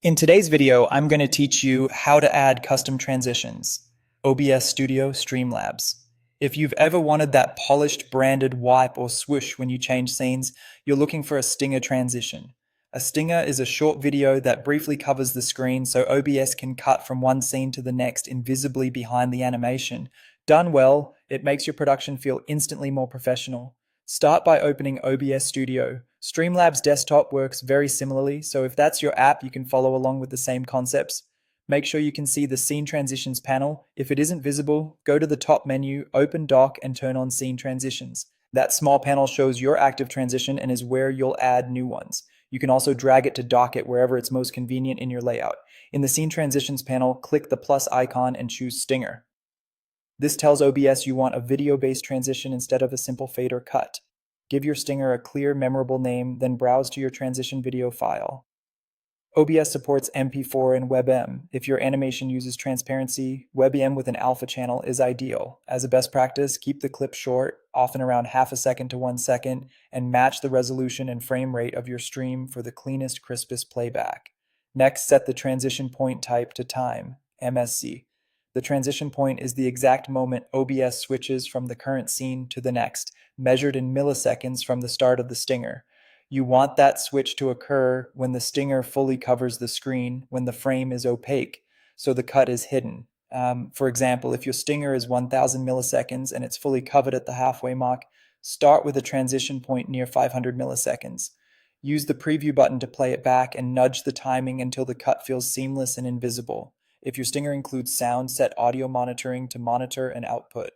In today's video, I'm going to teach you how to add custom transitions. OBS Studio Streamlabs. If you've ever wanted that polished branded wipe or swoosh when you change scenes, you're looking for a stinger transition. A stinger is a short video that briefly covers the screen so OBS can cut from one scene to the next invisibly behind the animation. Done well, it makes your production feel instantly more professional. Start by opening OBS Studio. Streamlabs Desktop works very similarly, so if that's your app, you can follow along with the same concepts. Make sure you can see the Scene Transitions panel. If it isn't visible, go to the top menu, open Dock, and turn on Scene Transitions. That small panel shows your active transition and is where you'll add new ones. You can also drag it to dock it wherever it's most convenient in your layout. In the Scene Transitions panel, click the plus icon and choose Stinger. This tells OBS you want a video-based transition instead of a simple fade or cut. Give your stinger a clear, memorable name, then browse to your transition video file. OBS supports MP4 and WebM. If your animation uses transparency, WebM with an alpha channel is ideal. As a best practice, keep the clip short, often around half a second to 1 second, and match the resolution and frame rate of your stream for the cleanest, crispest playback. Next, set the transition point type to time, MSC. The transition point is the exact moment OBS switches from the current scene to the next, measured in milliseconds from the start of the stinger. You want that switch to occur when the stinger fully covers the screen, when the frame is opaque, so the cut is hidden. For example, if your stinger is 1000 milliseconds and it's fully covered at the halfway mark, start with a transition point near 500 milliseconds. Use the preview button to play it back and nudge the timing until the cut feels seamless and invisible. If your stinger includes sound, set audio monitoring to monitor and output.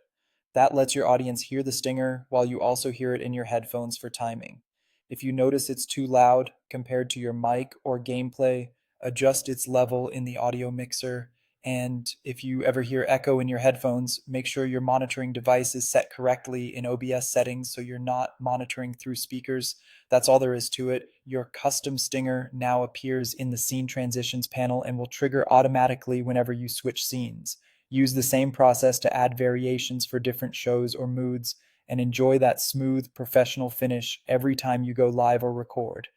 That lets your audience hear the stinger while you also hear it in your headphones for timing. If you notice it's too loud compared to your mic or gameplay, adjust its level in the audio mixer. And if you ever hear echo in your headphones, make sure your monitoring device is set correctly in OBS settings so you're not monitoring through speakers. That's all there is to it. Your custom stinger now appears in the Scene Transitions panel and will trigger automatically whenever you switch scenes. Use the same process to add variations for different shows or moods, and enjoy that smooth, professional finish every time you go live or record.